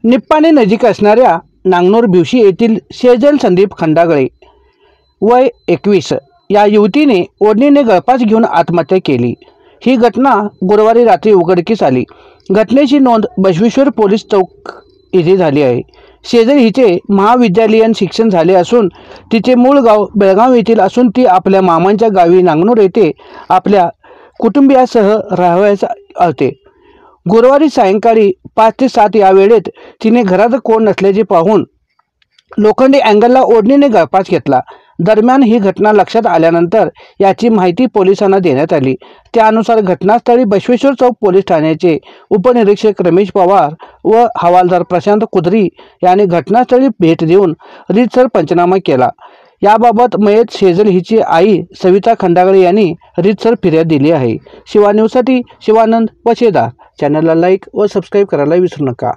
निप्पाणी नजीक असणाऱ्या नांगनूर भिवशी येथील शेजल संदीप खंडागळे वय 21 या युवतीने ओढणीने गळफास घेऊन आत्महत्या केली। ही घटना गुरुवारी रात्री उघडकीस आली। घटनेची नोंद बसवेश्वर पोलीस चौक येथे झाली आहे। शेजल हिचे महाविद्यालयीन शिक्षण झाले असून तिचे मूळ गाव बेळगाव येथील असून ती आपल्या मामांच्या गावी नांगनूर येथे आपल्या कुटुंबियासह राहावयास आलते। गुरुवारी सायंकाळी 5 ते 7 या वेळेत तिने घरात कोण नसल्याचे पाहून लोखंडी अँगलला ओढणीने गळफास घेतला। दरम्यान ही घटना लक्षात आल्यानंतर याची माहिती पोलिसांना देण्यात आली। त्यानुसार घटनास्थळी बसवेश्वर चौक पोलीस ठाण्याचे उपनिरीक्षक रमेश पवार व हवालदार प्रशांत कुद्री यांनी घटनास्थळी भेट देऊन रीतसर पंचनामा केला। याबाबत मयत शेजल हिची आई सविता खंडागळे यांनी रीतसर फिर्याद दिली आहे। शिवा न्यूजसाठी शिवानंद पचेदार। चॅनलला लाईक व सबस्क्राईब करायला विसरू नका।